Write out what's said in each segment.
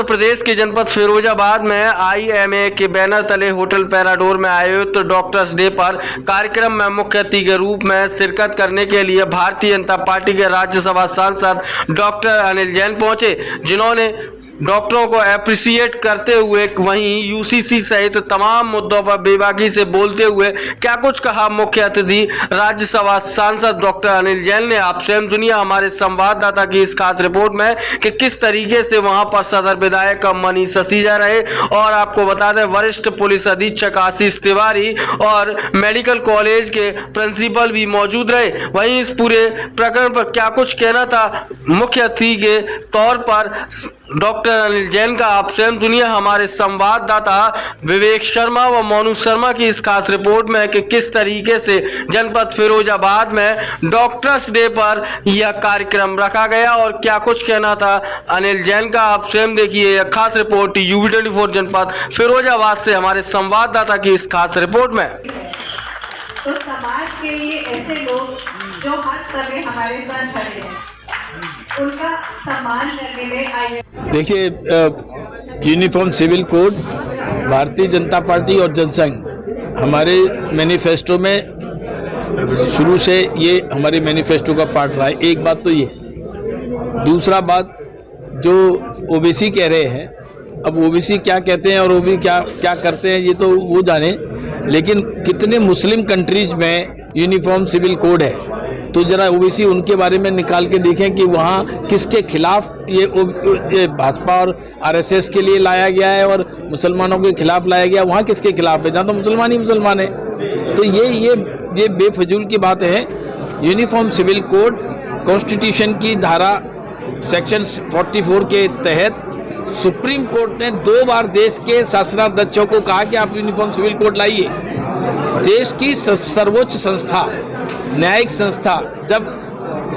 प्रदेश के जनपद फिरोजाबाद में आईएमए के बैनर तले होटल पैराडोर में आयोजित डॉक्टर्स डे पर कार्यक्रम में मुख्य अतिथि के रूप में शिरकत करने के लिए भारतीय जनता पार्टी के राज्यसभा सांसद डॉक्टर अनिल जैन पहुंचे, जिन्होंने डॉक्टरों को अप्रिशिएट करते हुए वहीं यूसीसी सहित तमाम मुद्दों पर बेबाकी से बोलते हुए क्या कुछ कहा। मुख्य अतिथि राज्यसभा सांसद डॉक्टर अनिल जैन ने। आप स्वयं सुनिए हमारे संवाददाता की इस खास रिपोर्ट में कि किस तरीके से वहां पर सदर विधायक मनीष ससीजा रहे। और आपको बता दें वरिष्ठ पुलिस अधीक्षक आशीष तिवारी और मेडिकल कॉलेज के प्रिंसिपल भी मौजूद रहे। वहीं इस पूरे प्रकरण पर क्या कुछ कहना था मुख्य अतिथि के तौर पर डॉक्टर अनिल जैन का, आप स्वयं सुनिए हमारे संवाददाता विवेक शर्मा व मोनू शर्मा की इस खास रिपोर्ट में कि किस तरीके से जनपद फिरोजाबाद में डॉक्टर्स डे पर यह कार्यक्रम रखा गया और क्या कुछ कहना था अनिल जैन का। आप स्वयं देखिए यह खास रिपोर्ट UB24 जनपद फिरोजाबाद से हमारे संवाददाता की इस खास रिपोर्ट में। तो समाज के लिए ऐसे लोग जो हर समय हमारे साथ खड़े हैं, उनका सम्मान करने में आइए। देखिए, uniform civil code Bharatiya Janata party और जनसंघ हमारे मैनिफेस्टो में शुरू से ये हमारे मैनिफेस्टो का पार्ट रहा है। एक बात तो ये, दूसरा बात जो ओबीसी कह रहे हैं, अब ओबीसी क्या कहते हैं और ओबीसी क्या करते हैं ये तो वो जाने, लेकिन कितने मुस्लिम कंट्रीज में यूनिफॉर्म सिविल कोड है, तो जरा ओबीसी उनके बारे में निकाल के देखें कि वहाँ किसके खिलाफ ये भाजपा और आरएसएस के लिए लाया गया है और मुसलमानों के खिलाफ लाया गया, वहाँ किसके खिलाफ है, जहाँ तो मुसलमान ही मुसलमान है। तो ये बेफजूल की बात है। यूनिफॉर्म सिविल कोड कॉन्स्टिट्यूशन की धारा सेक्शन 44 के तहत सुप्रीम कोर्ट ने 2 बार देश के शासनाध्यक्षों को कहा कि आप यूनिफॉर्म सिविल कोड लाइए। देश की सर्वोच्च संस्था, न्यायिक संस्था जब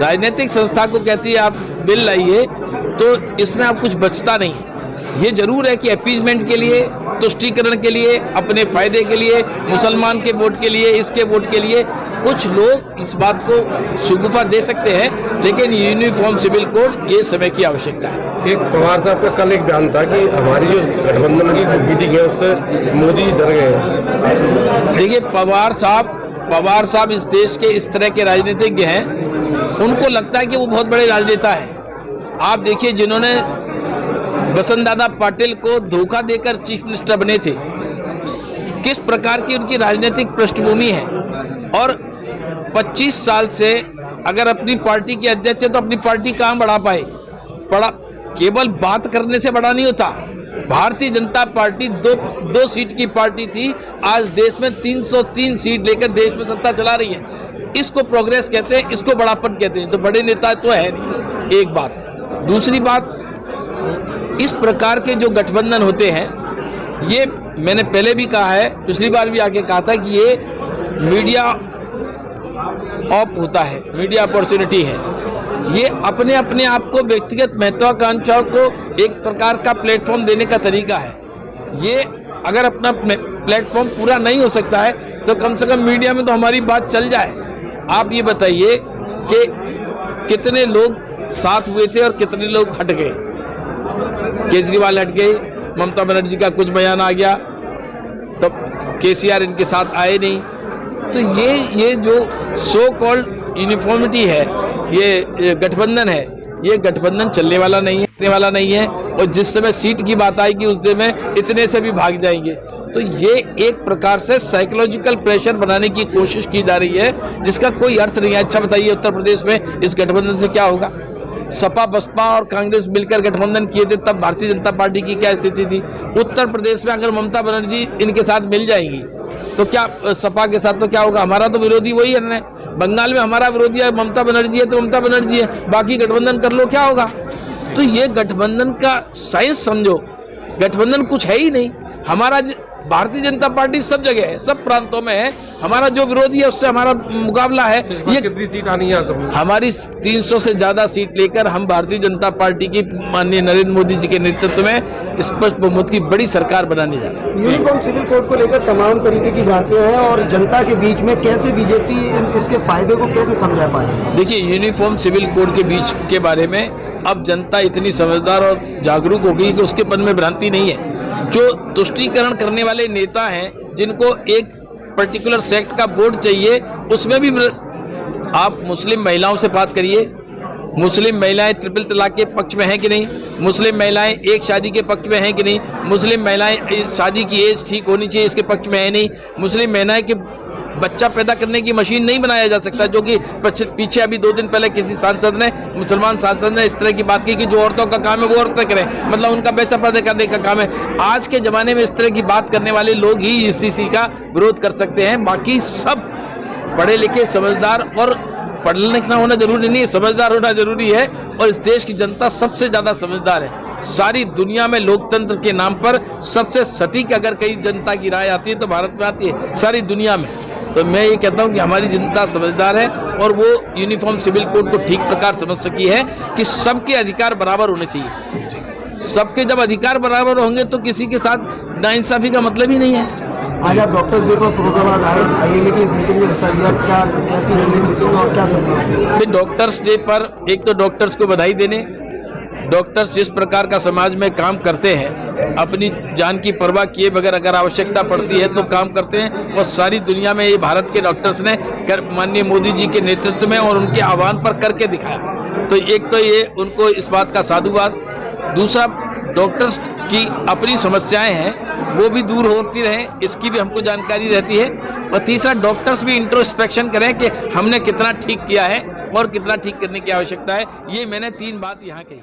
राजनीतिक संस्था को कहती है आप बिल लाइए, तो इसमें आप कुछ बचता नहीं है। ये जरूर है कि अपीजमेंट के लिए, तुष्टीकरण के लिए, अपने फायदे के लिए, मुसलमान के वोट के लिए, इसके वोट के लिए कुछ लोग इस बात को शगुफा दे सकते हैं, लेकिन यूनिफॉर्म सिविल कोड ये समय की आवश्यकता है। एक पवार साहब का कल एक बयान था कि हमारी जो गठबंधन की मीटिंग है उससे मोदी डर गए। देखिए, पवार साहब इस देश के इस तरह के राजनीतिज्ञ हैं, उनको लगता है कि वो बहुत बड़े राजनेता हैं। आप देखिए, जिन्होंने बसंत दादा पाटिल को धोखा देकर चीफ मिनिस्टर बने थे, किस प्रकार की उनकी राजनीतिक पृष्ठभूमि है। और 25 साल से अगर अपनी पार्टी के अध्यक्ष है तो अपनी पार्टी कहाँ बढ़ा पाए। केवल बात करने से बड़ा नहीं होता। भारतीय जनता पार्टी दो सीट की पार्टी थी, आज देश में 303 सीट लेकर देश में सत्ता चला रही है। इसको प्रोग्रेस कहते हैं, इसको बड़ापन कहते हैं। तो बड़े नेता तो है नहीं, एक बात। दूसरी बात, इस प्रकार के जो गठबंधन होते हैं, ये मैंने पहले भी कहा है, पिछली बार भी आके कहा था कि ये मीडिया ऑप होता है, मीडिया अपॉर्चुनिटी है। ये अपने आप को व्यक्तिगत महत्वाकांक्षाओं को एक प्रकार का प्लेटफॉर्म देने का तरीका है। ये अगर अपना प्लेटफॉर्म पूरा नहीं हो सकता है तो कम से कम मीडिया में तो हमारी बात चल जाए। आप ये बताइए कि कितने लोग साथ हुए थे और कितने लोग हट गए। केजरीवाल हट गए, ममता बनर्जी का कुछ बयान आ गया, तो केसीआर इनके साथ आए नहीं। तो ये जो सो कॉल्ड यूनिफॉर्मिटी है, ये गठबंधन है, ये गठबंधन चलने वाला नहीं है। और जिस समय सीट की बात आएगी उस दिन में इतने से भी भाग जाएंगे। तो ये एक प्रकार से साइकोलॉजिकल प्रेशर बनाने की कोशिश की जा रही है, जिसका कोई अर्थ नहीं है। अच्छा बताइए, उत्तर प्रदेश में इस गठबंधन से क्या होगा? सपा बसपा और कांग्रेस मिलकर गठबंधन किए थे, तब भारतीय जनता पार्टी की क्या स्थिति थी? उत्तर प्रदेश में अगर ममता बनर्जी इनके साथ मिल जाएंगी तो क्या सपा के साथ तो क्या होगा? हमारा तो विरोधी वही है। बंगाल में हमारा विरोधी है, ममता बनर्जी है तो ममता बनर्जी है, बाकी गठबंधन कर लो, क्या होगा? तो ये गठबंधन का साइंस समझो, गठबंधन कुछ है ही नहीं। हमारा भारतीय जनता पार्टी सब जगह है, सब प्रांतों में है। हमारा जो विरोधी है उससे हमारा मुकाबला है। ये कितनी सीट आनी है? हमारी 300 से ज्यादा सीट लेकर हम भारतीय जनता पार्टी की माननीय नरेंद्र मोदी जी के नेतृत्व में स्पष्ट बहुमत की बड़ी सरकार बनाने जा रही है। यूनिफॉर्म सिविल कोड को लेकर तमाम तरीके की बातें हैं और जनता के बीच में कैसे बीजेपी इसके फायदे को कैसे समझा पाए? देखिए, यूनिफॉर्म सिविल कोड के बीच के बारे में अब जनता इतनी समझदार और जागरूक हो गई कि उसके मन में भ्रांति नहीं है। जो तुष्टीकरण करने वाले नेता हैं, जिनको एक पर्टिकुलर सेक्ट का वोट चाहिए, उसमें भी आप मुस्लिम महिलाओं से बात करिए। मुस्लिम महिलाएं ट्रिपल तलाक के पक्ष में हैं कि नहीं? मुस्लिम महिलाएं एक शादी के पक्ष में हैं कि नहीं? मुस्लिम महिलाएं शादी की एज ठीक होनी चाहिए इसके पक्ष में है नहीं? मुस्लिम महिलाएं कि बच्चा पैदा करने की मशीन नहीं बनाया जा सकता, जो कि पीछे अभी 2 दिन पहले किसी सांसद ने, मुसलमान सांसद ने इस तरह की बात की कि जो औरतों का काम है वो औरतें करें, मतलब उनका बच्चा पैदा करने का काम है। आज के ज़माने में इस तरह की बात करने वाले लोग ही यूसीसी का विरोध कर सकते हैं। बाकी सब पढ़े लिखे समझदार, और पढ़ना लिखना होना जरूरी नहीं है, समझदार होना जरूरी है। और इस देश की जनता सबसे ज़्यादा समझदार है। सारी दुनिया में लोकतंत्र के नाम पर सबसे सटीक अगर कहीं जनता की राय आती है तो भारत में आती है, सारी दुनिया में। तो मैं ये कहता हूँ कि हमारी जनता समझदार है और वो यूनिफॉर्म सिविल कोड को ठीक प्रकार समझ सकी है कि सबके अधिकार बराबर होने चाहिए। सबके जब अधिकार बराबर होंगे तो किसी के साथ नाइंसाफी का मतलब ही नहीं है। आज आप डॉक्टर्स डे पर फिरोजाबाद आए, आईएमए की इस मीटिंग में हिस्सा लिया, क्या कैसी रही मीटिंग और क्या सब? डॉक्टर्स डे पर एक तो डॉक्टर्स को बधाई देने, डॉक्टर्स जिस प्रकार का समाज में काम करते हैं, अपनी जान की परवाह किए बगैर अगर आवश्यकता पड़ती है तो काम करते हैं, और सारी दुनिया में ये भारत के डॉक्टर्स ने माननीय मोदी जी के नेतृत्व में और उनके आह्वान पर करके दिखाया। तो एक तो ये उनको इस बात का साधुवाद। दूसरा, डॉक्टर्स की अपनी समस्याएं हैं वो भी दूर होती रहें, इसकी भी हमको जानकारी रहती है। और तीसरा, डॉक्टर्स भी इंट्रोस्पेक्शन करें कि हमने कितना ठीक किया है और कितना ठीक करने की आवश्यकता है। ये मैंने 3 बात यहाँ कही।